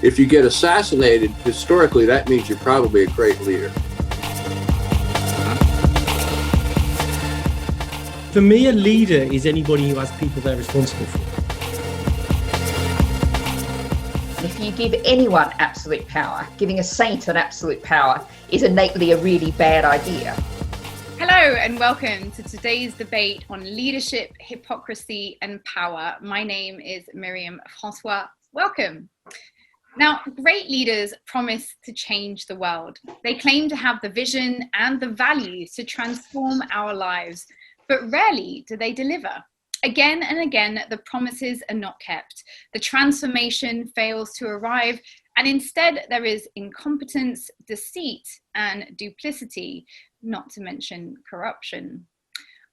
If you get assassinated, historically, that means you're probably a great leader. For me, a leader is anybody who has people they're responsible for. If you give anyone absolute power, giving a saint an absolute power is innately a really bad idea. Hello and welcome to today's debate on leadership, hypocrisy and power. My name is Miriam Francois. Welcome. Now, great leaders promise to change the world. They claim to have the vision and the values to transform our lives, but rarely do they deliver. Again and again, the promises are not kept. The transformation fails to arrive, and instead there is incompetence, deceit, and duplicity, not to mention corruption.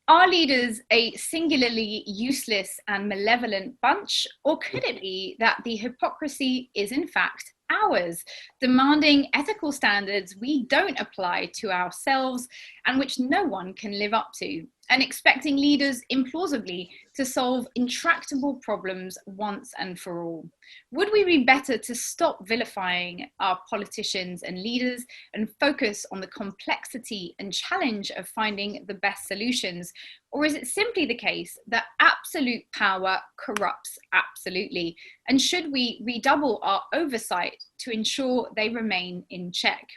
Are leaders a singularly useless and malevolent bunch, or could it be that the hypocrisy is in fact ours, demanding ethical standards we don't apply to ourselves and which no one can live up to, and expecting leaders implausibly to solve intractable problems once and for all? Would we be better to stop vilifying our politicians and leaders and focus on the complexity and challenge of finding the best solutions? Or is it simply the case that absolute power corrupts absolutely? And should we redouble our oversight to ensure they remain in check?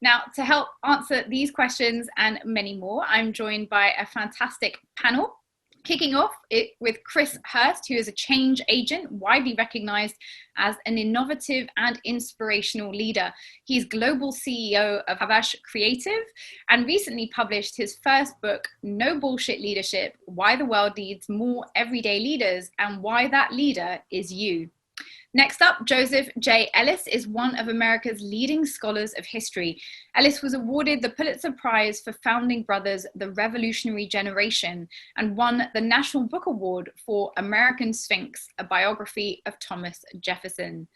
Now, to help answer these questions and many more, I'm joined by a fantastic panel. Kicking off it with Chris Hirst, who is a change agent, widely recognized as an innovative and inspirational leader. He's global CEO of Havash Creative and recently published his first book, No Bullshit Leadership: Why the World Needs More Everyday Leaders and Why That Leader Is You. Next up, Joseph J. Ellis is one of America's leading scholars of history. Ellis was awarded the Pulitzer Prize for Founding Brothers, The Revolutionary Generation, and won the National Book Award for American Sphinx, a biography of Thomas Jefferson.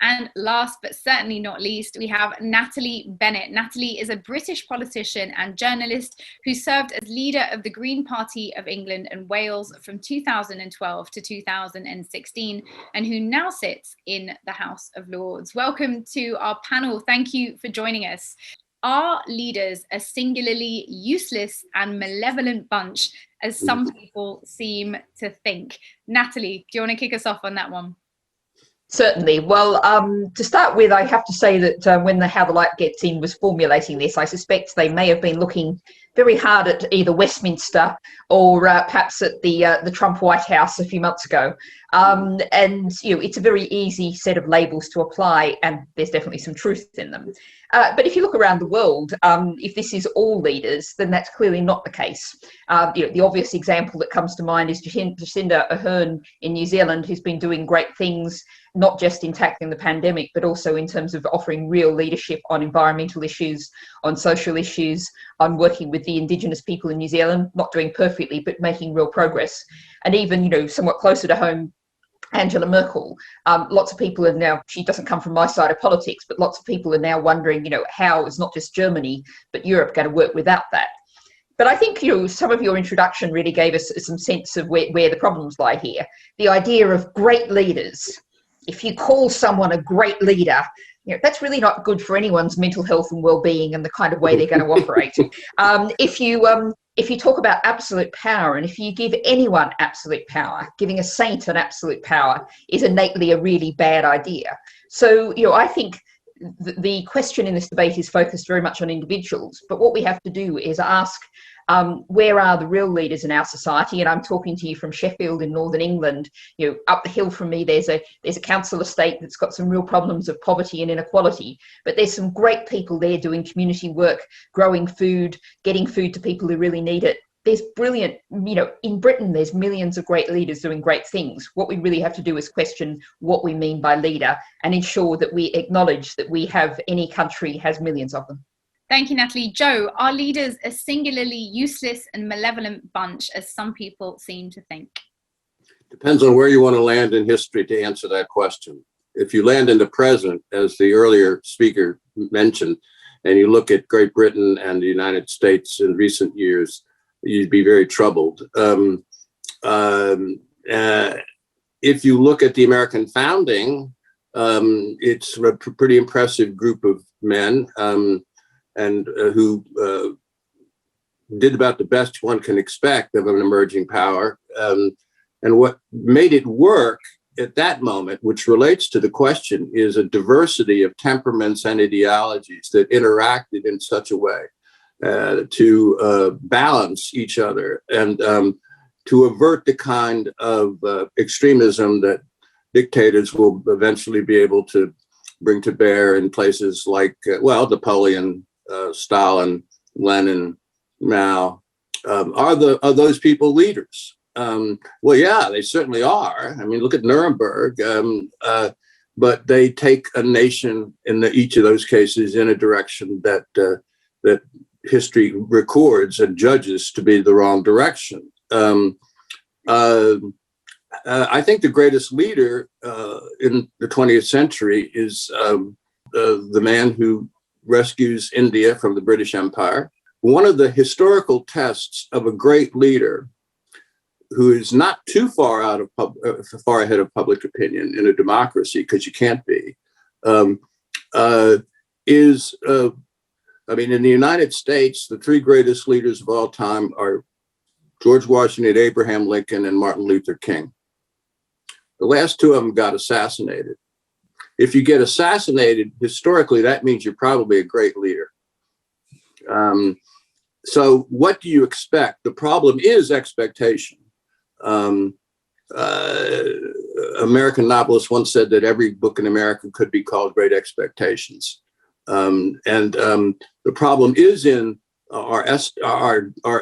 And last but certainly not least, we have Natalie Bennett. Natalie is a British politician and journalist who served as leader of the Green Party of England and Wales from 2012 to 2016, and who now sits in the House of Lords. Welcome to our panel. Thank you for joining us. Are leaders a singularly useless and malevolent bunch, as some people seem to think? Natalie, do you want to kick us off on that one? Certainly. Well, to start with, I have to say that when the How the Light Gets In was formulating this, I suspect they may have been looking very hard at either Westminster or perhaps at the Trump White House a few months ago. And, you know, it's a very easy set of labels to apply, and there's definitely some truth in them. But if you look around the world, if this is all leaders, then that's clearly not the case. You know, the obvious example that comes to mind is Jacinda Ardern in New Zealand, who's been doing great things, not just in tackling the pandemic, but also in terms of offering real leadership on environmental issues, on social issues, on working with the Indigenous people in New Zealand, not doing perfectly, but making real progress. And even, you know, somewhat closer to home, Angela Merkel, lots of people are now, she doesn't come from my side of politics, but lots of people are now wondering, you know, how is not just Germany, but Europe going to work without that? But I think, you know, some of your introduction really gave us some sense of where the problems lie here. The idea of great leaders. If you call someone a great leader, you know, that's really not good for anyone's mental health and well-being and the kind of way they're going to operate. If you talk about absolute power, and if you give anyone absolute power, giving a saint an absolute power is innately a really bad idea. So, you know, I think the question in this debate is focused very much on individuals, but what we have to do is ask, where are the real leaders in our society? And I'm talking to you from Sheffield in Northern England. You know, up the hill from me, there's a council estate that's got some real problems of poverty and inequality, but there's some great people there doing community work, growing food, getting food to people who really need it. There's brilliant, you know, in Britain, there's millions of great leaders doing great things. What we really have to do is question what we mean by leader and ensure that we acknowledge that any country has millions of them. Thank you, Natalie. Joe, are leaders a singularly useless and malevolent bunch, as some people seem to think? Depends on where you want to land in history to answer that question. If you land in the present, as the earlier speaker mentioned, and you look at Great Britain and the United States in recent years, you'd be very troubled. If you look at the American founding, It's a pretty impressive group of men and who did about the best one can expect of an emerging power. And what made it work at that moment, which relates to the question, is a diversity of temperaments and ideologies that interacted in such a way to balance each other and to avert the kind of extremism that dictators will eventually be able to bring to bear in places like, Napoleon, Stalin, Lenin, Mao. Are those people leaders? Well, yeah, they certainly are. I mean, look at Nuremberg. But they take a nation in each of those cases in a direction that history records and judges to be the wrong direction. I think the greatest leader in the 20th century is the man who rescues India from the British Empire. One of the historical tests of a great leader who is not too far ahead of public opinion in a democracy, because you can't be, is in the United States, the three greatest leaders of all time are George Washington, Abraham Lincoln, and Martin Luther King. The last two of them got assassinated. If you get assassinated, historically, that means you're probably a great leader. So what do you expect? The problem is expectation. American novelist once said that every book in America could be called Great Expectations. The problem is in our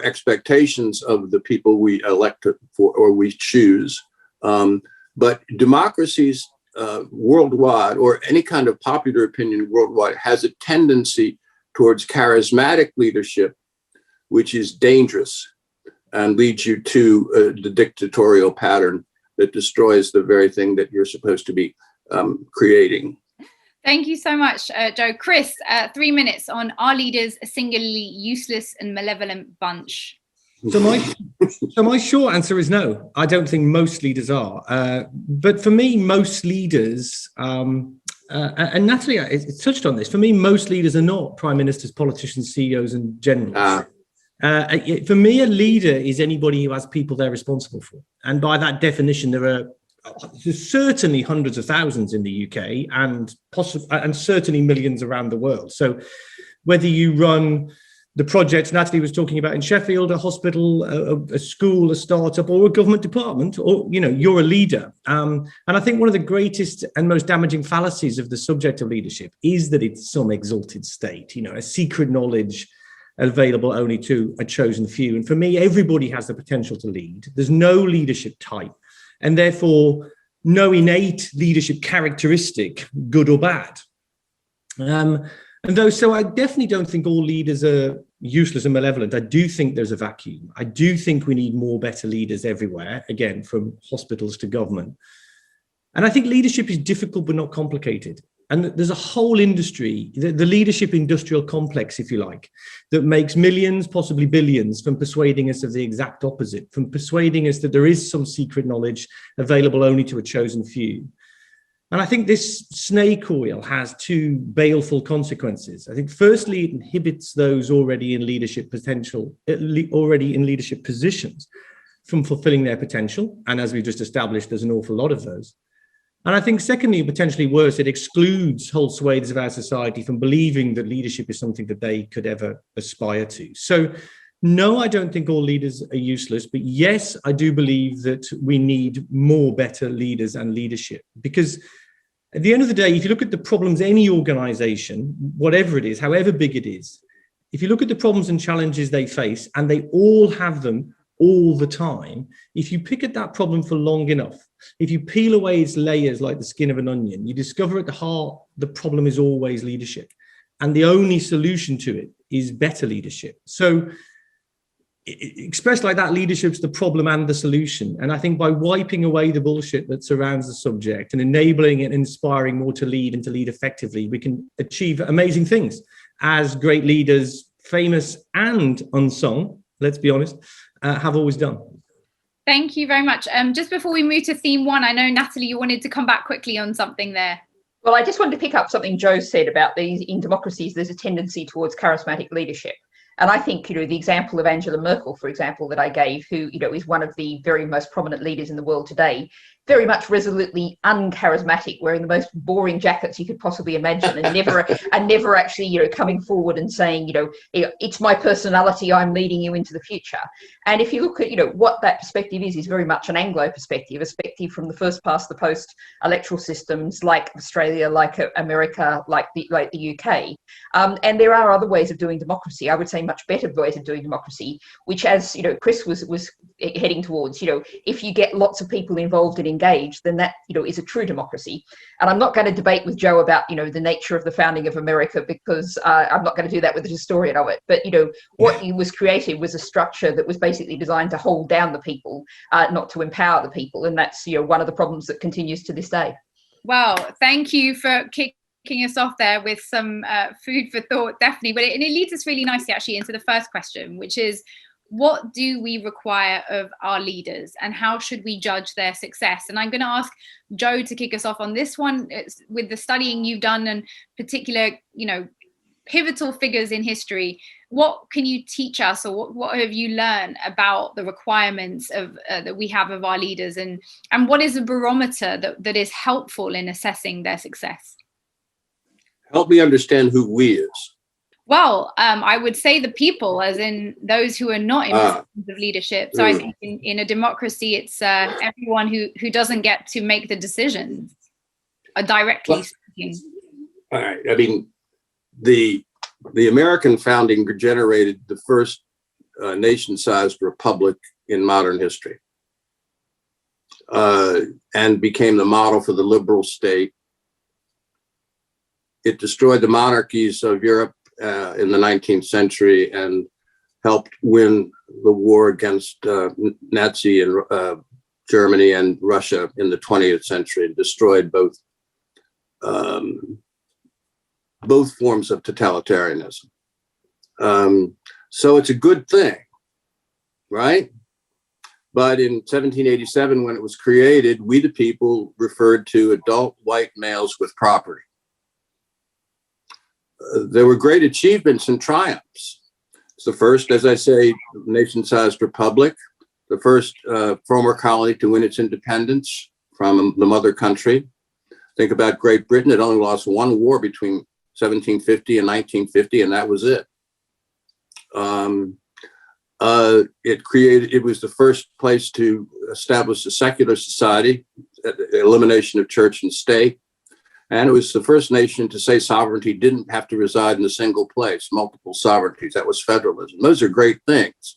expectations of the people we elect for or we choose. But democracies worldwide, or any kind of popular opinion worldwide, has a tendency towards charismatic leadership, which is dangerous and leads you to the dictatorial pattern that destroys the very thing that you're supposed to be creating. Thank you so much, Joe. Chris, 3 minutes on are leaders a singularly useless and malevolent bunch? So my short answer is no. I don't think most leaders are. But for me, most leaders, and Natalie touched on this, for me, most leaders are not prime ministers, politicians, CEOs, and generals. For me, a leader is anybody who has people they're responsible for. And by that definition, there's certainly hundreds of thousands in the UK and certainly millions around the world. So whether you run the projects Natalie was talking about in Sheffield, a hospital, a school, a startup, or a government department, or you're a leader. And I think one of the greatest and most damaging fallacies of the subject of leadership is that it's some exalted state, a secret knowledge available only to a chosen few. And for me, everybody has the potential to lead. There's no leadership type, and therefore no innate leadership characteristic, good or bad. So I definitely don't think all leaders are useless and malevolent. I do think there's a vacuum. I do think we need more better leaders everywhere, again, from hospitals to government. And I think leadership is difficult but not complicated. And there's a whole industry, the leadership industrial complex, if you like, that makes millions, possibly billions, from persuading us of the exact opposite, from persuading us that there is some secret knowledge available only to a chosen few. And I think this snake oil has two baleful consequences. I think, firstly, it inhibits those already in leadership positions from fulfilling their potential. And as we've just established, there's an awful lot of those. And I think, secondly, potentially worse, it excludes whole swathes of our society from believing that leadership is something that they could ever aspire to. So, no, I don't think all leaders are useless. But yes, I do believe that we need more better leaders and leadership, because at the end of the day, if you look at the problems any organization, whatever it is, however big it is, if you look at the problems and challenges they face, and they all have them all the time, if you pick at that problem for long enough, if you peel away its layers like the skin of an onion, you discover at the heart the problem is always leadership. And the only solution to it is better leadership. So expressed like that, leadership's the problem and the solution. And I think by wiping away the bullshit that surrounds the subject and enabling and inspiring more to lead and to lead effectively, we can achieve amazing things, as great leaders, famous and unsung, let's be honest, have always done. Thank you very much. Just before we move to theme one, I know, Natalie, you wanted to come back quickly on something there. Well, I just wanted to pick up something Joe said about these in democracies, there's a tendency towards charismatic leadership. And I think, the example of Angela Merkel, for example, that I gave, who, is one of the very most prominent leaders in the world today, very much resolutely uncharismatic, wearing the most boring jackets you could possibly imagine, and never actually, coming forward and saying, it's my personality, I'm leading you into the future. And if you look at, what that perspective is very much an Anglo perspective, a perspective from the first past the post electoral systems like Australia, like America, like the UK. And there are other ways of doing democracy. I would say much better ways of doing democracy, which, as Chris was heading towards, if you get lots of people involved and engaged, then that is a true democracy. And I'm not going to debate with Joe about the nature of the founding of America, because I'm not going to do that with a historian of it. But what was created was a structure that was basically designed to hold down the people, not to empower the people, and that's one of the problems that continues to this day. Well, thank you for kicking us off there with some food for thought, definitely. But it leads us really nicely actually into the first question, which is, what do we require of our leaders and how should we judge their success? And I'm going to ask Joe to kick us off on this one. It's with the studying you've done and particular, pivotal figures in history. What can you teach us, or what have you learned about the requirements of that we have of our leaders, and what is a barometer that is helpful in assessing their success? Help me understand who we is. Well, I would say the people, as in those who are not in positions of leadership. So I think in a democracy, it's everyone who doesn't get to make the decisions, directly speaking. All right. I mean, the American founding generated the first nation-sized republic in modern history, and became the model for the liberal state. It destroyed the monarchies of Europe in the 19th century and helped win the war against Nazi and Germany and Russia in the 20th century, and destroyed both forms of totalitarianism. So it's a good thing, right? But in 1787, when it was created, we the people referred to adult white males with property. There were great achievements and triumphs. It's the first, as I say, nation-sized republic, the first former colony to win its independence from the mother country. Think about Great Britain. It only lost one war between 1750 and 1950, and that was it. It was the first place to establish a secular society, elimination of church and state. And it was the first nation to say sovereignty didn't have to reside in a single place, multiple sovereignties. That was federalism. Those are great things.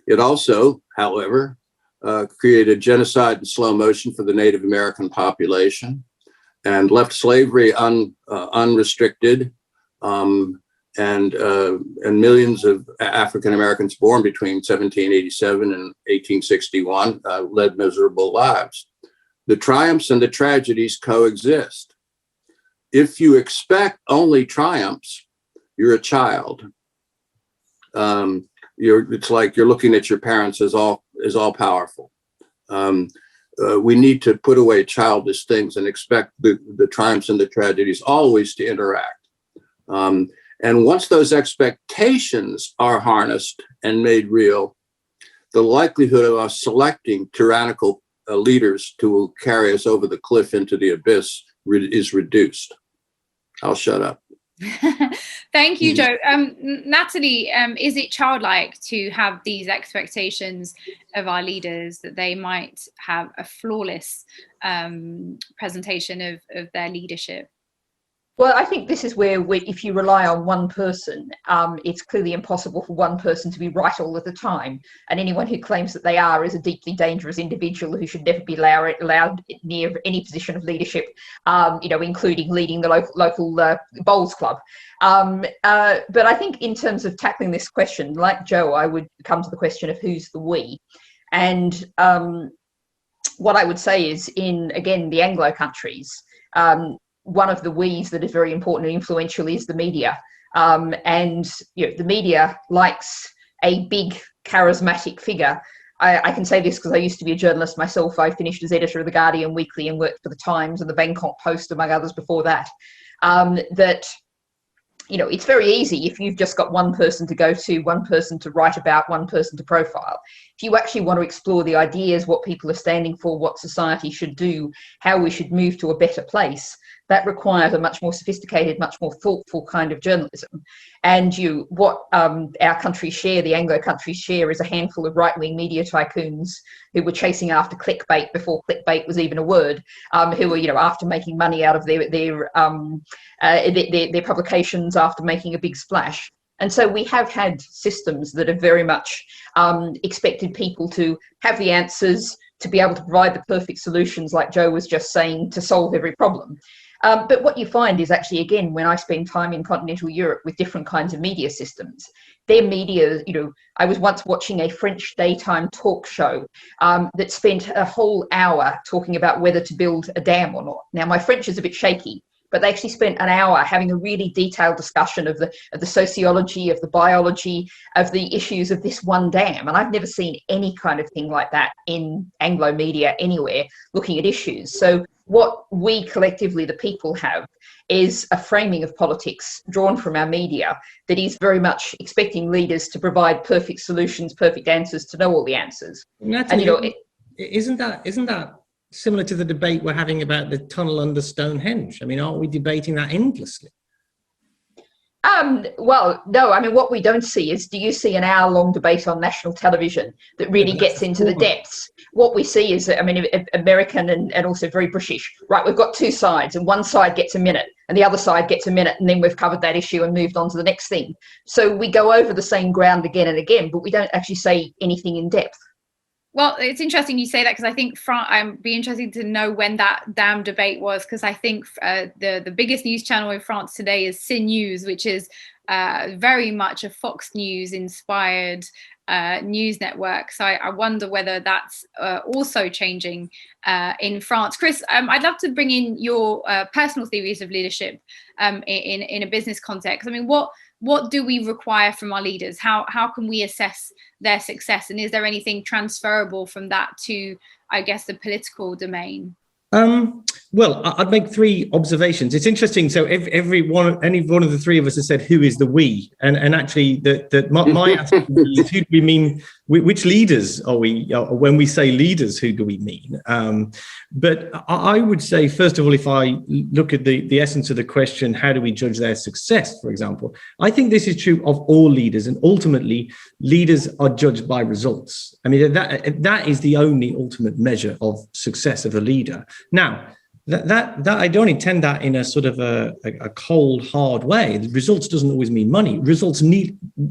It also, however, created genocide in slow motion for the Native American population and left slavery unrestricted. And millions of African Americans born between 1787 and 1861 led miserable lives. The triumphs and the tragedies coexist. If you expect only triumphs, you're a child. It's like you're looking at your parents as all powerful. We need to put away childish things and expect the triumphs and the tragedies always to interact. And once those expectations are harnessed and made real, the likelihood of us selecting tyrannical leaders to carry us over the cliff into the abyss is reduced. I'll shut up. Thank you, Joe. Natalie, is it childlike to have these expectations of our leaders that they might have a flawless presentation of their leadership? Well, I think this is where if you rely on one person, it's clearly impossible for one person to be right all of the time. And anyone who claims that they are is a deeply dangerous individual who should never be allowed near any position of leadership, including leading the local bowls club. But I think in terms of tackling this question, like Joe, I would come to the question of who's the we. And what I would say is again, the Anglo countries, one of the we's that is very important and influential is the media. And the media likes a big charismatic figure I can say this because I used to be a journalist myself. I finished as editor of the Guardian Weekly and worked for the Times and the Bangkok Post, among others, before that. That, you know, it's very easy if you've just got one person to go to, one person to write about, one person to profile. If you actually want to explore the ideas, what people are standing for, what society should do, how we should move to a better place, that requires a much more sophisticated, much more thoughtful kind of journalism. And what our countries share, the Anglo countries share, is a handful of right-wing media tycoons who were chasing after clickbait before clickbait was even a word, who were, you know, after making money out of their publications, after making a big splash. And so we have had systems that have very much expected people to have the answers, to be able to provide the perfect solutions, like Joe was just saying, to solve every problem. But what you find is actually, again, when I spend time in continental Europe with different kinds of media systems, their media, you know, I was once watching a French daytime talk show that spent a whole hour talking about whether to build a dam or not. Now, my French is a bit shaky, but they actually spent an hour having a really detailed discussion of the sociology, of the biology, of the issues of this one dam. And I've never seen any kind of thing like that in Anglo media anywhere, looking at issues. So what we collectively, the people, have is a framing of politics drawn from our media that is very much expecting leaders to provide perfect solutions, perfect answers, to know all the answers. Natalie, And, you know, isn't that similar to the debate we're having about the tunnel under Stonehenge? I mean, aren't we debating that endlessly? Well, no, I mean, what we don't see is, do you see an hour-long debate on national television that really gets into the depths? What we see is, I mean, American and also very British, right? We've got two sides, and one side gets a minute and the other side gets a minute, and then we've covered that issue and moved on to the next thing. So we go over the same ground again and again, but we don't actually say anything in depth. Well, it's interesting you say that, because I think I'd be interested to know when that damn debate was, because I think the biggest news channel in France today is CNews, which is very much a Fox News inspired news network. So I wonder whether that's also changing in France. Chris, I'd love to bring in your personal theories of leadership in a business context. I mean, what do we require from our leaders? How can we assess their success? And is there anything transferable from that to, I guess, the political domain? Well, I'd make three observations. It's interesting. So any one of the three of us has said, who is the we? And actually, my answer is, who do we mean? Which leaders are we? When we say leaders, who do we mean? But I would say, first of all, if I look at the essence of the question, how do we judge their success, for example? I think this is true of all leaders, and ultimately, leaders are judged by results. I mean, that is the only ultimate measure of success of a leader. Now, that I don't intend that in a sort of a cold, hard way. The results doesn't always mean money. Results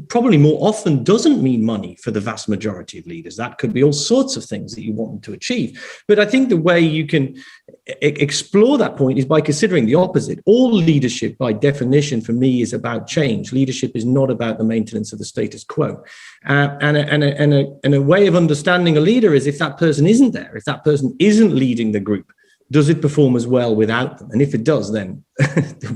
probably more often doesn't mean money for the vast majority of leaders. That could be all sorts of things that you want them to achieve. But I think the way you can explore that point is by considering the opposite. All leadership, by definition, for me, is about change. Leadership is not about the maintenance of the status quo. And a way of understanding a leader is, if that person isn't there, if that person isn't leading the group, does it perform as well without them? And if it does, then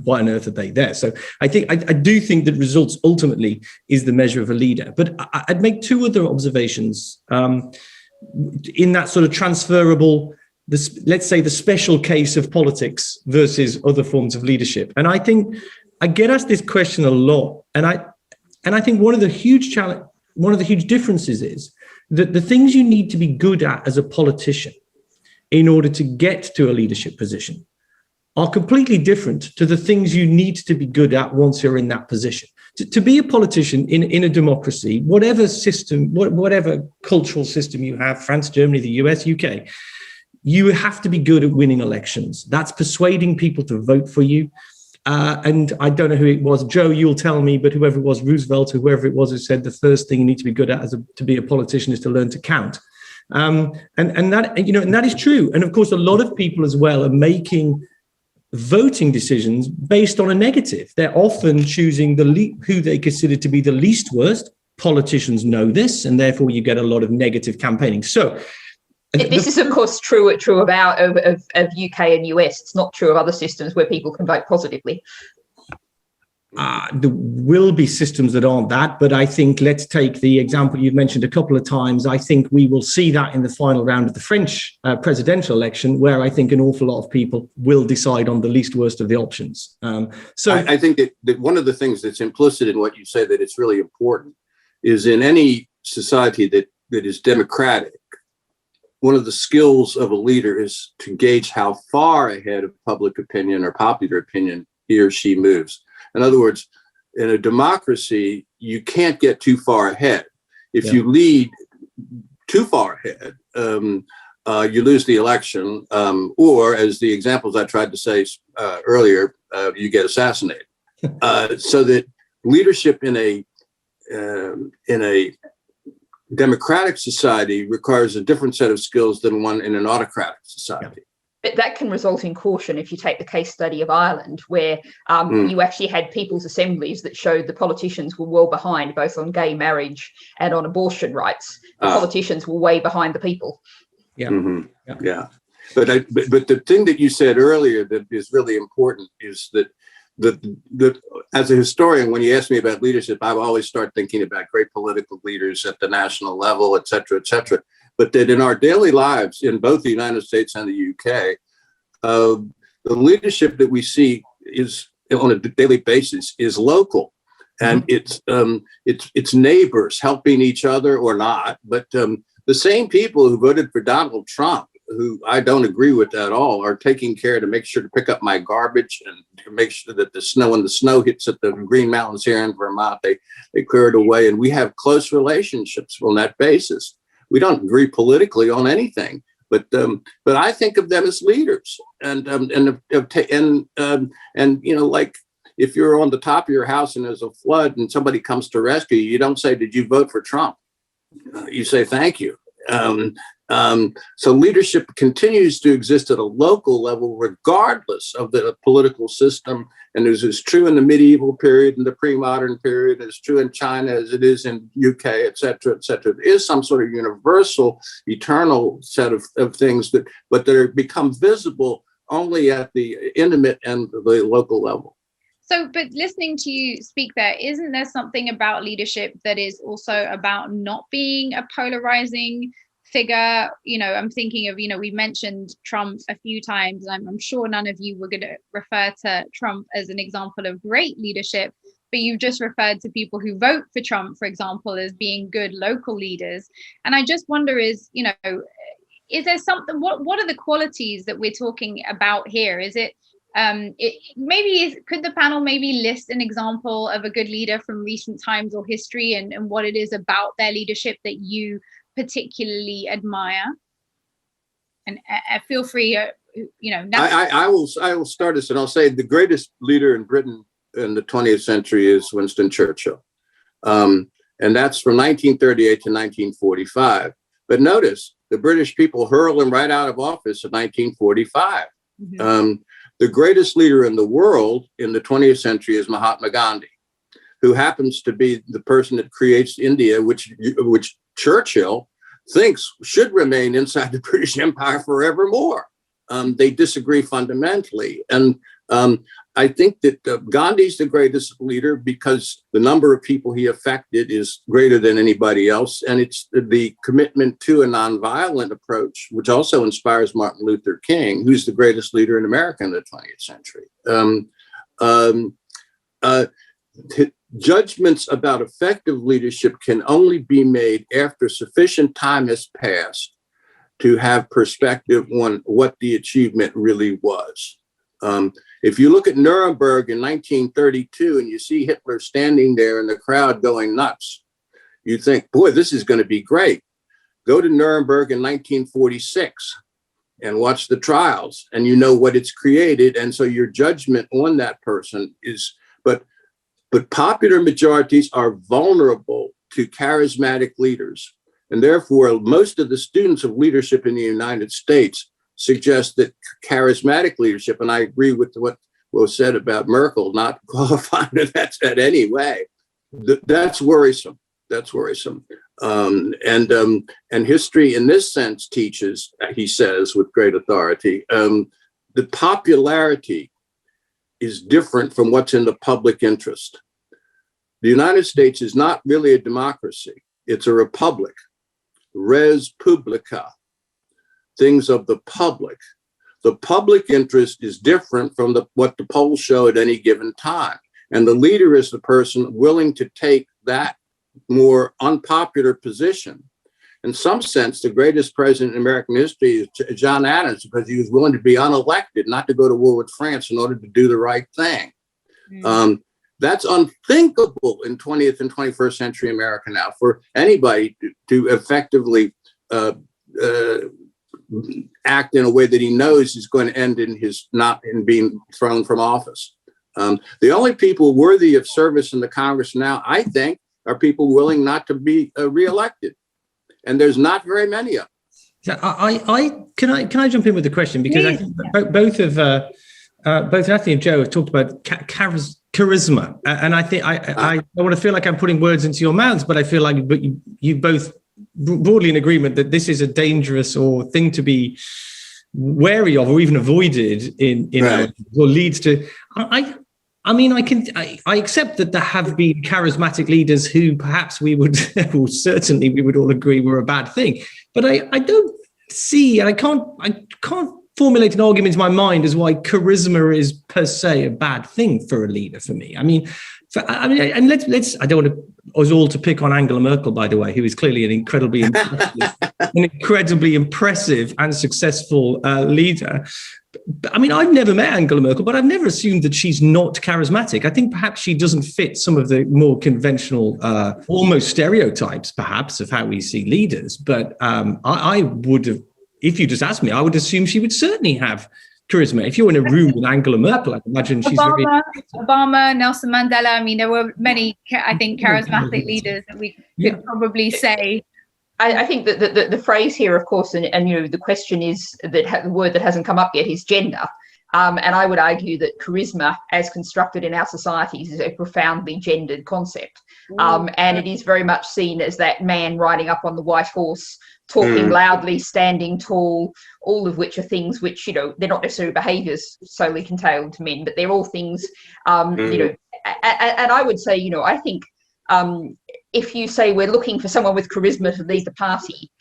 why on earth are they there? So I do think that results ultimately is the measure of a leader. But I'd make two other observations in that sort of transferable, let's say, the special case of politics versus other forms of leadership. And I think I get asked this question a lot. And I think one of the huge differences is that the things you need to be good at as a politician in order to get to a leadership position are completely different to the things you need to be good at once you're in that position. To be a politician in a democracy, whatever system, whatever cultural system you have, France, Germany, the US, UK, you have to be good at winning elections. That's persuading people to vote for you. And I don't know who it was, Joe, you'll tell me, but whoever it was, Roosevelt, whoever it was, who said the first thing you need to be good at to be a politician is to learn to count. And that is true. And of course, a lot of people as well are making voting decisions based on a negative. They're often choosing who they consider to be the least worst. Politicians know this, and therefore you get a lot of negative campaigning. So this is, of course, true of UK and US. It's not true of other systems where people can vote positively. There will be systems that aren't that, but I think let's take the example you've mentioned a couple of times. I think we will see that in the final round of the French presidential election, where I think an awful lot of people will decide on the least worst of the options. I think that one of the things that's implicit in what you say that it's really important is in any society that is democratic, one of the skills of a leader is to gauge how far ahead of public opinion or popular opinion he or she moves. In other words, in a democracy, you can't get too far ahead. If you lead too far ahead, you lose the election, or as the examples I tried to say earlier, you get assassinated. So that leadership in a democratic society requires a different set of skills than one in an autocratic society. But that can result in caution if you take the case study of Ireland, where you actually had people's assemblies that showed the politicians were well behind both on gay marriage and on abortion rights. The politicians were way behind the people. Yeah. Mm-hmm. Yeah. But the thing that you said earlier that is really important is that as a historian, when you ask me about leadership, I always start thinking about great political leaders at the national level, et cetera, et cetera. But that in our daily lives, in both the United States and the UK, the leadership that we see is on a daily basis is local, and it's neighbors helping each other or not. But the same people who voted for Donald Trump, who I don't agree with at all, are taking care to make sure to pick up my garbage and to make sure that when the snow hits at the Green Mountains here in Vermont, they clear it away. And we have close relationships on that basis. We don't agree politically on anything, but I think of them as leaders, and you know, like if you're on the top of your house and there's a flood and somebody comes to rescue you, you don't say, "Did you vote for Trump?" You say, "Thank you." So leadership continues to exist at a local level, regardless of the political system. And this is true in the medieval period and the pre-modern period. It's true in China as it is in UK, et cetera, et cetera. There is some sort of universal, eternal set of things but that become visible only at the intimate and the local level. So, but listening to you speak there, isn't there something about leadership that is also about not being a polarizing figure? You know, I'm thinking of, we mentioned Trump a few times, and I'm sure none of you were going to refer to Trump as an example of great leadership, but you've just referred to people who vote for Trump, for example, as being good local leaders. And I just wonder is there something, what are the qualities that we're talking about here? Is it, could the panel maybe list an example of a good leader from recent times or history and what it is about their leadership that you particularly admire? And feel free, I will start this, and I'll say the greatest leader in Britain in the 20th century is Winston Churchill. And that's from 1938 to 1945. But notice the British people hurled him right out of office in 1945. Mm-hmm. The greatest leader in the world in the 20th century is Mahatma Gandhi, who happens to be the person that creates India, which Churchill thinks should remain inside the British Empire forevermore. They disagree fundamentally. And I think that Gandhi's the greatest leader because the number of people he affected is greater than anybody else. And it's the commitment to a nonviolent approach, which also inspires Martin Luther King, who's the greatest leader in America in the 20th century. Judgments about effective leadership can only be made after sufficient time has passed to have perspective on what the achievement really was. If you look at Nuremberg in 1932 and you see Hitler standing there in the crowd going nuts, you think, boy, this is going to be great. Go to Nuremberg in 1946 and watch the trials, and you know what it's created. And so your judgment on that person is, but popular majorities are vulnerable to charismatic leaders. And therefore, most of the students of leadership in the United States suggest that charismatic leadership, and I agree with what was said about Merkel, not qualifying that in any way, that's worrisome. That's worrisome. And history in this sense teaches, he says with great authority, the popularity is different from what's in the public interest. The United States is not really a democracy. It's a republic. Res publica, things of the public. The public interest is different from what the polls show at any given time. And the leader is the person willing to take that more unpopular position. In some sense, the greatest president in American history is John Adams, because he was willing to be unelected, not to go to war with France in order to do the right thing. That's unthinkable in 20th and 21st century America now, for anybody to effectively act in a way that he knows is going to end in in being thrown from office. The only people worthy of service in the Congress now, I think, are people willing not to be reelected. And there's not very many of them. So can I jump in with a question? Because I think both Natalie and Joe have talked about charisma, and I think I don't want to feel like I'm putting words into your mouths, but I feel like you both broadly in agreement that this is a dangerous thing to be wary of, or even avoided in right. Or leads to. I mean, I accept that there have been charismatic leaders who perhaps we would, well, certainly we would all agree were a bad thing. But I don't see, and I can't formulate an argument in my mind as why charisma is per se a bad thing for a leader. For me, and let's. I don't want us all to pick on Angela Merkel, by the way, who is clearly an incredibly impressive and successful leader. I mean, I've never met Angela Merkel, but I've never assumed that she's not charismatic. I think perhaps she doesn't fit some of the more conventional, almost stereotypes, perhaps, of how we see leaders. But I would have, if you just asked me, I would assume she would certainly have charisma. If you're in a room with Angela Merkel, I imagine she's Obama, Nelson Mandela. I mean, there were many, I think, charismatic leaders that we could probably say. I think that the phrase here, of course, and the question is that the word that hasn't come up yet is gender. And I would argue that charisma, as constructed in our societies, is a profoundly gendered concept. And it is very much seen as that man riding up on the white horse, talking loudly, standing tall, all of which are things which, they're not necessarily behaviours solely contained to men, but they're all things, and I would say, I think, if you say we're looking for someone with charisma to lead the party,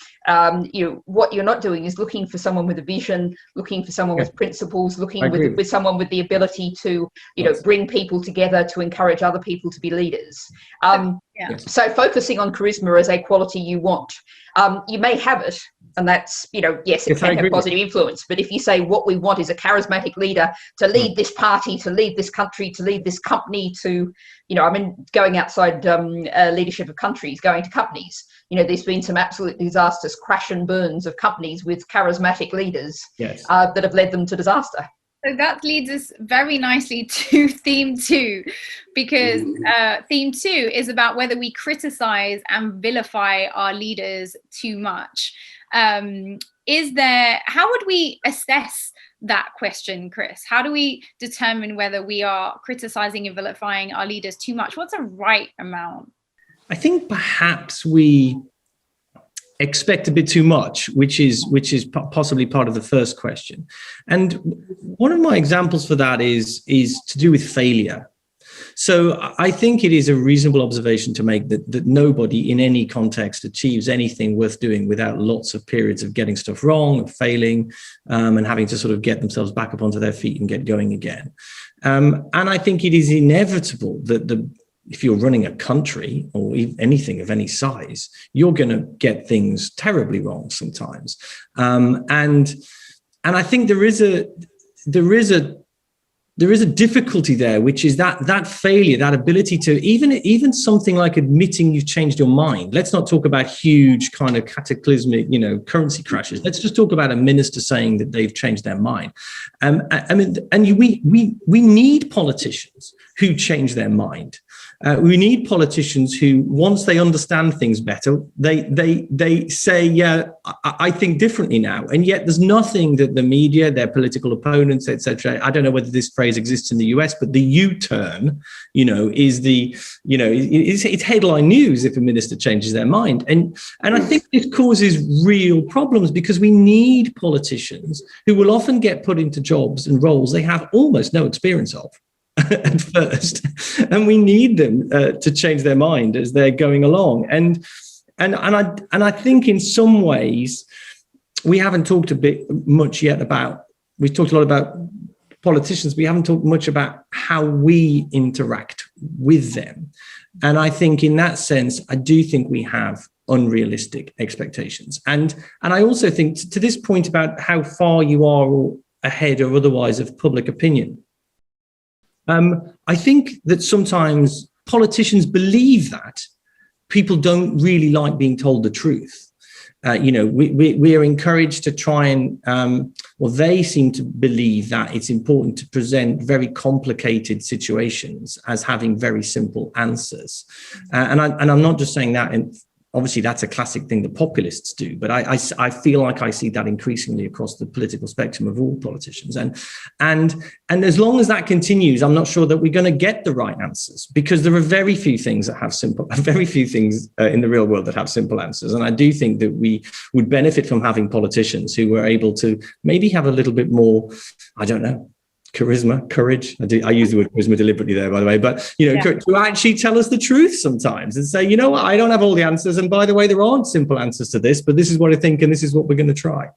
what you're not doing is looking for someone with a vision, looking for someone with principles, looking with someone with the ability to, bring people together, to encourage other people to be leaders. So focusing on charisma as a quality you want, you may have it. And that's, yes, it can have positive influence. But if you say what we want is a charismatic leader to lead this party, to lead this country, to lead this company, to, going outside leadership of countries, going to companies, there's been some absolute disastrous crash and burns of companies with charismatic leaders that have led them to disaster. So that leads us very nicely to theme 2, because theme 2 is about whether we criticize and vilify our leaders too much. How would we assess that question, Chris? How do we determine whether we are criticizing and vilifying our leaders too much? What's a right amount? I think perhaps we expect a bit too much, which is possibly part of the first question. And one of my examples for that is to do with failure. So I think it is a reasonable observation to make that nobody in any context achieves anything worth doing without lots of periods of getting stuff wrong, of failing, and having to sort of get themselves back up onto their feet and get going again. And I think it is inevitable that if you're running a country or anything of any size, you're going to get things terribly wrong sometimes. And I think there is a difficulty there, which is that failure, that ability to even something like admitting you've changed your mind. Let's not talk about huge kind of cataclysmic, currency crashes. Let's just talk about a minister saying that they've changed their mind. We need politicians who change their mind. We need politicians who, once they understand things better, they say, yeah, I think differently now. And yet there's nothing that the media, their political opponents, etc. I don't know whether this phrase exists in the US, but the U-turn, is it's headline news if a minister changes their mind. And I think this causes real problems, because we need politicians who will often get put into jobs and roles they have almost no experience of. at first, and we need them to change their mind as they're going along. And I think in some ways we haven't talked much yet about. We've talked a lot about politicians. We haven't talked much about how we interact with them. And I think in that sense, I do think we have unrealistic expectations. And I also think to this point about how far you are ahead or otherwise of public opinion. I think that sometimes politicians believe that people don't really like being told the truth. We are encouraged to try and, they seem to believe that it's important to present very complicated situations as having very simple answers. And I'm not just saying that, and obviously that's a classic thing that populists do, but I feel like I see that increasingly across the political spectrum of all politicians. And as long as that continues, I'm not sure that we're going to get the right answers, because there are very few things in the real world that have simple answers. And I do think that we would benefit from having politicians who were able to maybe have a little bit more, I don't know, charisma, courage. I use the word charisma deliberately there, by the way, but to actually tell us the truth sometimes and say, you know what, I don't have all the answers, and by the way, there aren't simple answers to this, but this is what I think, and this is what we're going to try.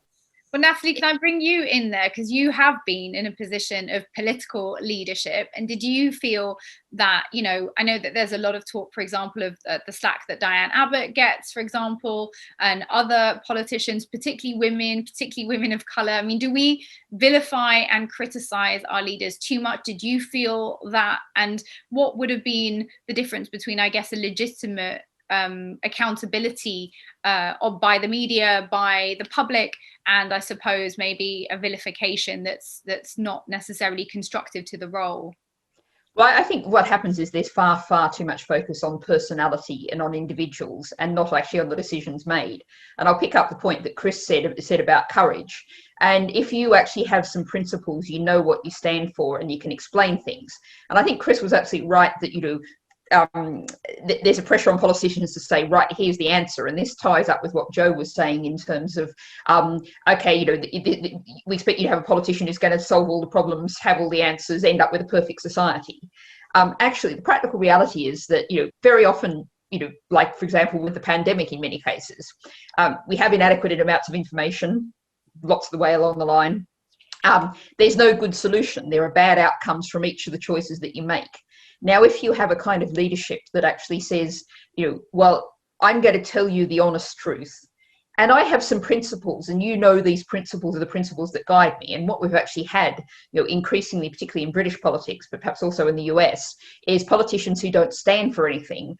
Well, Natalie, can I bring you in there? Because you have been in a position of political leadership. And did you feel that, I know that there's a lot of talk, for example, of the slack that Diane Abbott gets, for example, and other politicians, particularly women of colour. I mean, do we vilify and criticise our leaders too much? Did you feel that? And what would have been the difference between, I guess, a legitimate accountability by the media, by the public, and I suppose maybe a vilification that's not necessarily constructive to the role? Well, I think what happens is there's far too much focus on personality and on individuals, and not actually on the decisions made. And I'll pick up the point that Chris said about courage. And if you actually have some principles, you know what you stand for, and you can explain things. And I think Chris was absolutely right that there's a pressure on politicians to say, right, here's the answer. And this ties up with what Joe was saying in terms of, we expect you to have a politician who's going to solve all the problems, have all the answers, end up with a perfect society. Actually, the practical reality is that, very often, like, for example, with the pandemic in many cases, we have inadequate amounts of information, lots of the way along the line. There's no good solution. There are bad outcomes from each of the choices that you make. Now, if you have a kind of leadership that actually says, well, I'm going to tell you the honest truth, and I have some principles, and these principles are the principles that guide me. And what we've actually had, increasingly, particularly in British politics, but perhaps also in the US, is politicians who don't stand for anything,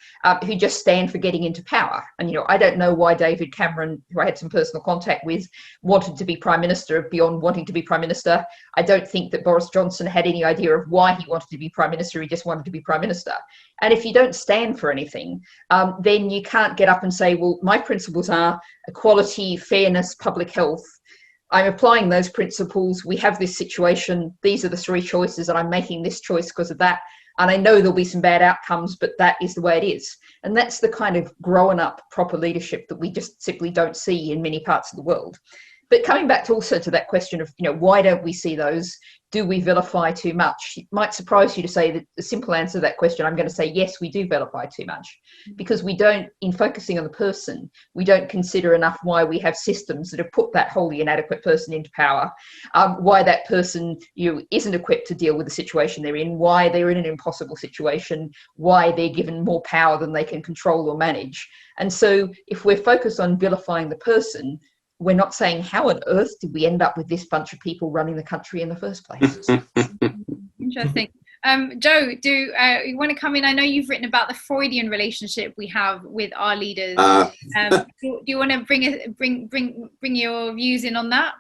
who just stand for getting into power. And, I don't know why David Cameron, who I had some personal contact with, wanted to be Prime Minister beyond wanting to be Prime Minister. I don't think that Boris Johnson had any idea of why he wanted to be Prime Minister. He just wanted to be Prime Minister. And if you don't stand for anything, then you can't get up and say, well, my principles are equality, fairness, public health. I'm applying those principles. We have this situation. These are the three choices, and I'm making this choice because of that. And I know there'll be some bad outcomes, but that is the way it is. And that's the kind of grown up proper leadership that we just simply don't see in many parts of the world. But coming back to that question of, why don't we see those? Do we vilify too much? It might surprise you to say that the simple answer to that question, I'm going to say, yes, we do vilify too much, because we don't, in focusing on the person, we don't consider enough why we have systems that have put that wholly inadequate person into power, why that person isn't equipped to deal with the situation they're in, why they're in an impossible situation, why they're given more power than they can control or manage. And so if we're focused on vilifying the person, we're not saying, how on earth did we end up with this bunch of people running the country in the first place? Interesting. Joe, do you want to come in? I know you've written about the Freudian relationship we have with our leaders. Do you want to bring your views in on that?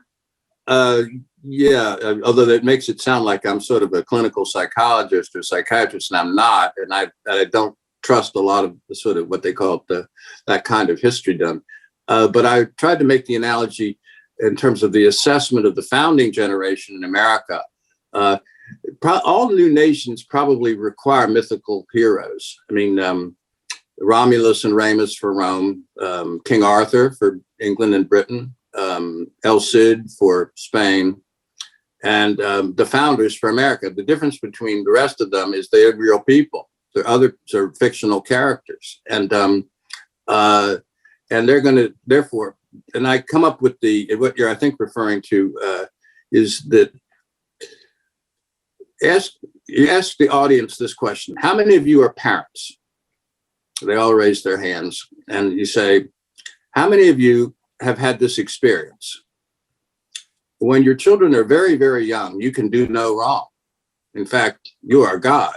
Yeah, although that makes it sound like I'm sort of a clinical psychologist or psychiatrist, and I'm not, and I don't trust a lot of the sort of what they call that kind of history done. But I tried to make the analogy in terms of the assessment of the founding generation in America. All new nations probably require mythical heroes. I mean, Romulus and Remus for Rome, King Arthur for England and Britain, El Cid for Spain, And the founders for America. The difference between the rest of them is they're real people. The others are fictional characters, and they're going to therefore. And I come up with what you're, I think, referring to is that you ask the audience this question: how many of you are parents? They all raise their hands, and you say, how many of you have had this experience? When your children are very, very young, you can do no wrong. In fact, you are God.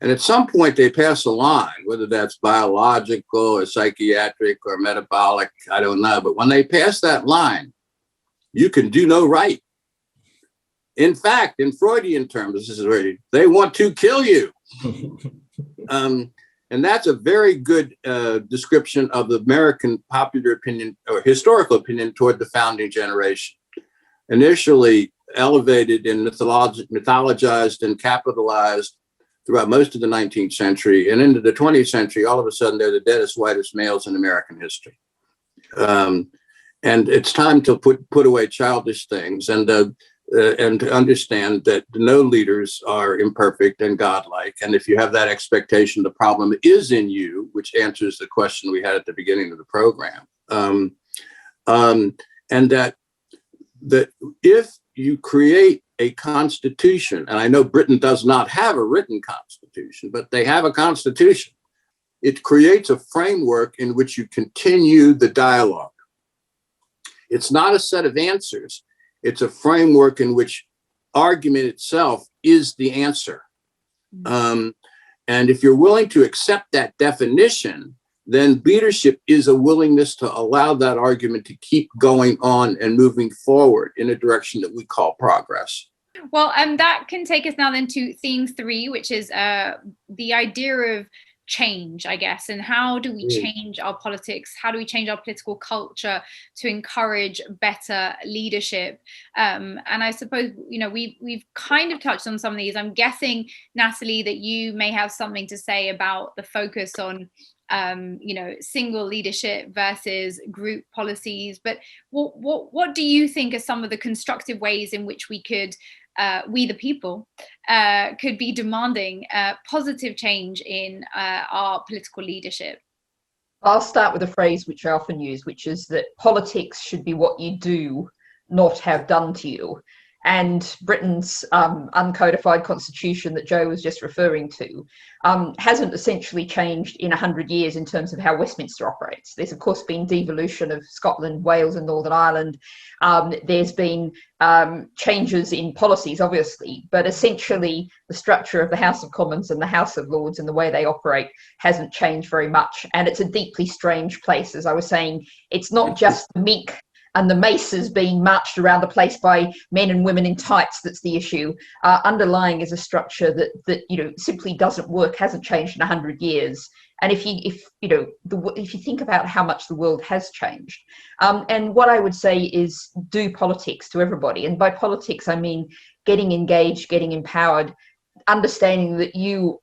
And at some point they pass a line, whether that's biological or psychiatric or metabolic, I don't know. But when they pass that line, you can do no right. In fact, in Freudian terms, this is where they want to kill you. And that's a very good description of the American popular opinion or historical opinion toward the founding generation. Initially elevated and mythologized and capitalized throughout most of the 19th century and into the 20th century, all of a sudden they're the deadest, whitest males in American history. And it's time to put away childish things and to understand that no leaders are imperfect and godlike. And if you have that expectation, the problem is in you, which answers the question we had at the beginning of the program. And that if you create a constitution, and I know Britain does not have a written constitution, but they have a constitution, it creates a framework in which you continue the dialogue. It's not a set of answers. It's a framework in which argument itself is the answer. And if you're willing to accept that definition, then leadership is a willingness to allow that argument to keep going on and moving forward in a direction that we call progress. Well, that can take us now then to theme 3, which is the idea of change, I guess, and how do we change our politics? How do we change our political culture to encourage better leadership? And I suppose, we've kind of touched on some of these. I'm guessing, Natalie, that you may have something to say about the focus on single leadership versus group policies. But what do you think are some of the constructive ways in which we could, we the people, could be demanding positive change in our political leadership? I'll start with a phrase which I often use, which is that politics should be what you do, not have done to you. And Britain's uncodified constitution that Joe was just referring to hasn't essentially changed in 100 years in terms of how Westminster operates. There's, of course, been devolution of Scotland, Wales and Northern Ireland. There's been changes in policies, obviously, but essentially the structure of the House of Commons and the House of Lords and the way they operate hasn't changed very much. And it's a deeply strange place. As I was saying, it's not just the meek and the maces being marched around the place by men and women in tights that's the issue. Underlying is a structure that simply doesn't work, hasn't changed in 100 years. And if you think about how much the world has changed, and what I would say is do politics to everybody. And by politics, I mean getting engaged, getting empowered, understanding that you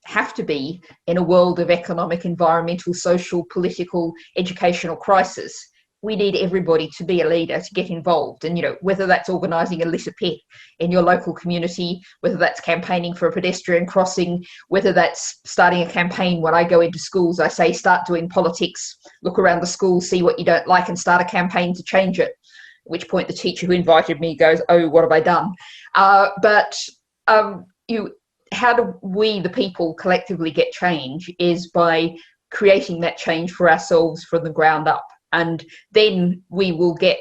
have to be in a world of economic, environmental, social, political, educational crisis. We need everybody to be a leader, to get involved. And, whether that's organising a litter pit in your local community, whether that's campaigning for a pedestrian crossing, whether that's starting a campaign. When I go into schools, I say, start doing politics, look around the school, see what you don't like and start a campaign to change it. At which point the teacher who invited me goes, oh, what have I done? How do we, the people, collectively get change is by creating that change for ourselves from the ground up. And then we will get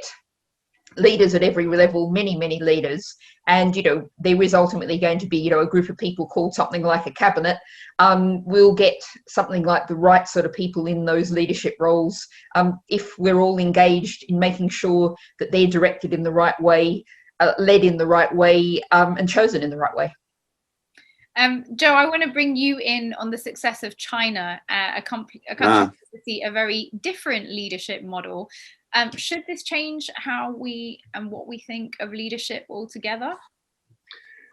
leaders at every level, many, many leaders. And, there is ultimately going to be, a group of people called something like a cabinet. We'll get something like the right sort of people in those leadership roles if we're all engaged in making sure that they're directed in the right way, led in the right way, and chosen in the right way. Joe, I want to bring you in on the success of China, a country to see a very different leadership model. Should this change how we and what we think of leadership altogether?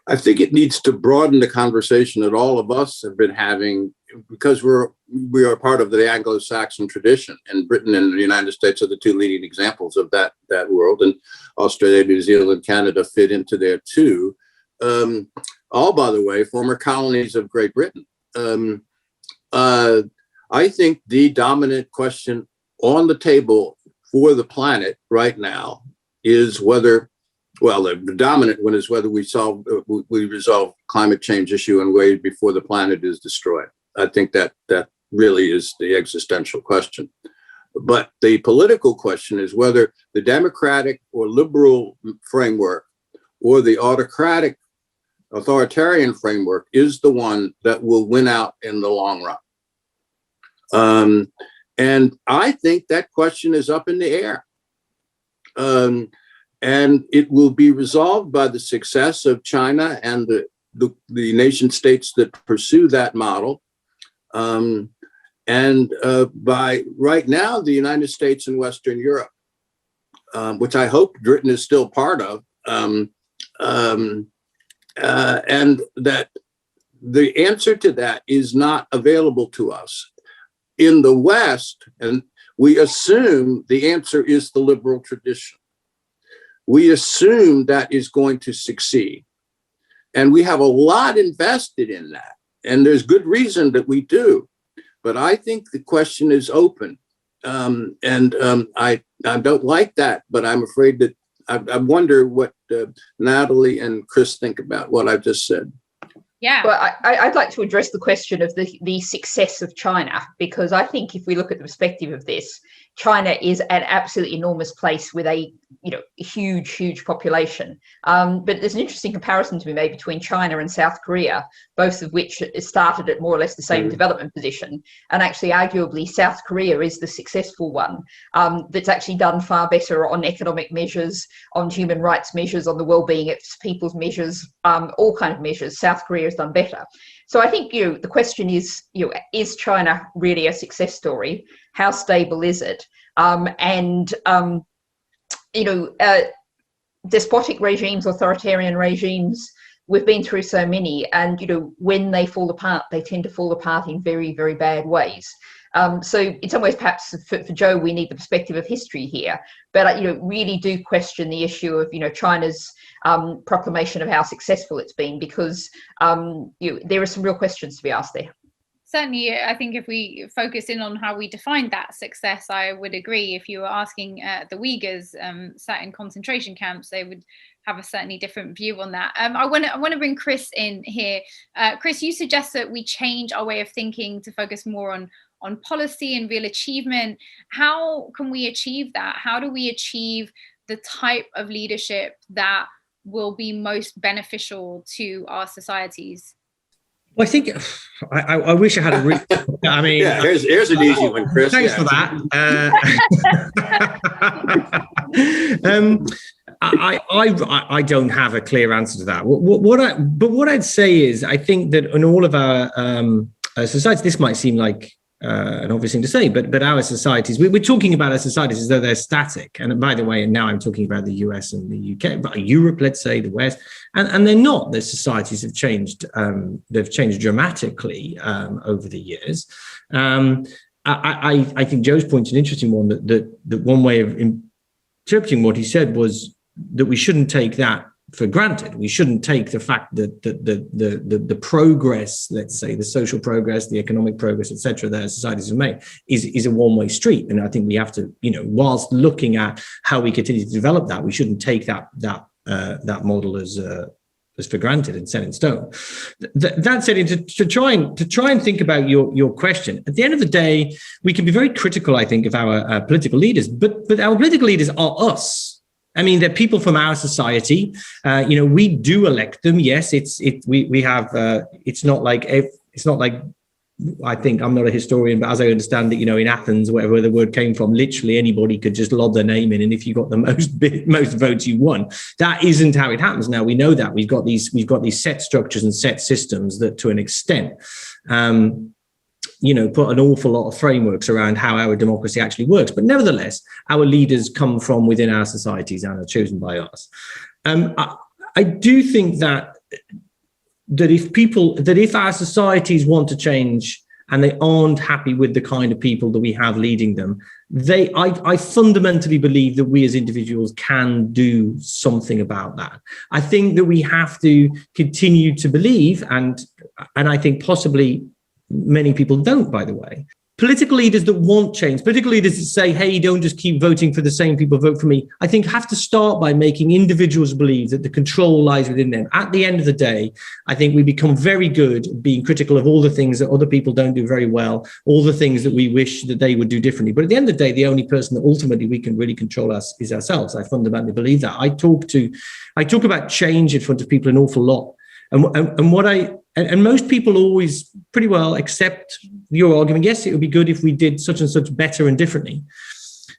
I think it needs to broaden the conversation that all of us have been having, because we are part of the Anglo-Saxon tradition, and Britain and the United States are the two leading examples of that world, and Australia, New Zealand, Canada fit into there too. All, by the way, former colonies of Great Britain. I think the dominant question on the table for the planet right now is whether, well, the dominant one is whether we resolve climate change issue in ways before the planet is destroyed. I think that really is the existential question. But the political question is whether the democratic or liberal framework or the autocratic authoritarian framework is the one that will win out in the long run. And I think that question is up in the air. And it will be resolved by the success of China and the nation states that pursue that model. By right now, the United States and Western Europe, which I hope Britain is still part of, and that the answer to that is not available to us. In the West, and we assume the answer is the liberal tradition. We assume that is going to succeed. And we have a lot invested in that. And there's good reason that we do. But I think the question is open. I don't like that, but I'm afraid that I wonder what Natalie and Chris think about what I've just said. Yeah. Well, I'd like to address the question of the success of China, because I think if we look at the perspective of this, China is an absolutely enormous place with a huge population. But there's an interesting comparison to be made between China and South Korea, both of which started at more or less the same development position. And actually, arguably, South Korea is the successful one that's actually done far better on economic measures, on human rights measures, on the well-being of people's measures, all kind of measures. South Korea has done better. So I think the question is, is China really a success story? How stable is it? Despotic regimes, authoritarian regimes, we've been through so many, and when they fall apart, they tend to fall apart in very, very bad ways. So in some ways, perhaps for Joe, we need the perspective of history here. But I really do question the issue of China's proclamation of how successful it's been, because there are some real questions to be asked there. Certainly, I think if we focus in on how we define that success, I would agree. If you were asking the Uyghurs sat in concentration camps, they would have a certainly different view on that. I want to bring Chris in here. Chris, you suggest that we change our way of thinking to focus more on policy and real achievement. How can we achieve that? How do we achieve the type of leadership that will be most beneficial to our societies? Well, I think I wish I had a really. I mean, yeah, here's an easy one, Chris. Thanks for that. I don't have a clear answer to that. What I'd say is, I think that in all of our societies, this might seem like an obvious thing to say, but our societies, we're talking about our societies as though they're static. And by the way, now I'm talking about the US and the UK, but Europe, let's say, the West, and they're not. The societies have changed. They've changed dramatically over the years. I think Joe's point's an interesting one. That one way of interpreting what he said was that we shouldn't take that for granted. We shouldn't take the fact that the progress, let's say, the social progress, the economic progress, etc., that our societies have made is a one-way street. And I think we have to, whilst looking at how we continue to develop that, we shouldn't take that model as for granted and set in stone. That said, to try and think about your question, at the end of the day, we can be very critical, I think, of our political leaders, but our political leaders are us. I mean, they're people from our society. We do elect them. Yes, we have. It's not like I think, I'm not a historian, but as I understand it, in Athens, wherever the word came from, literally anybody could just lob their name in, and if you got the most votes, you won. That isn't how it happens. Now we know that we've got these set structures and set systems that, to an extent, put an awful lot of frameworks around how our democracy actually works. But nevertheless, our leaders come from within our societies and are chosen by us. I do think that if our societies want to change and they aren't happy with the kind of people that we have leading them, I fundamentally believe that we as individuals can do something about that. I think that we have to continue to believe, and I think possibly many people don't, by the way. Political leaders that want change, political leaders that say, hey, don't just keep voting for the same people, vote for me, I think have to start by making individuals believe that the control lies within them. At the end of the day, I think we become very good at being critical of all the things that other people don't do very well, all the things that we wish that they would do differently. But at the end of the day, the only person that ultimately we can really control us is ourselves. I fundamentally believe that. I talk about change in front of people an awful lot. And most people always pretty well accept your argument. Yes, it would be good if we did such and such better and differently.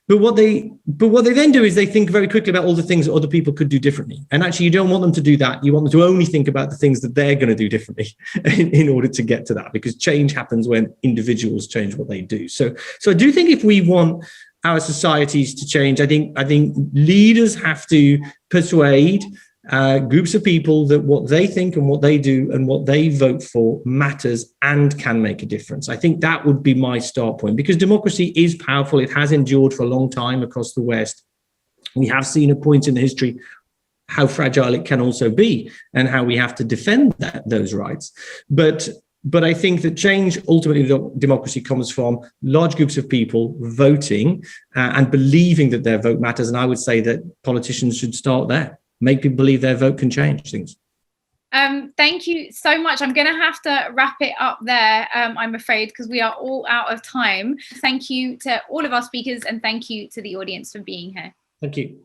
But what they then do is they think very quickly about all the things that other people could do differently. And actually, you don't want them to do that. You want them to only think about the things that they're going to do differently in order to get to that, because change happens when individuals change what they do. So I do think if we want our societies to change, I think leaders have to persuade groups of people that what they think and what they do and what they vote for matters and can make a difference. I think that would be my start point, because democracy is powerful. It has endured for a long time across the West. We have seen at points in the history how fragile it can also be and how we have to defend those rights. But I think that change, ultimately, democracy comes from large groups of people voting and believing that their vote matters. And I would say that politicians should start there. Make people believe their vote can change things. Thank you so much. I'm going to have to wrap it up there, I'm afraid, because we are all out of time. Thank you to all of our speakers, and thank you to the audience for being here. Thank you.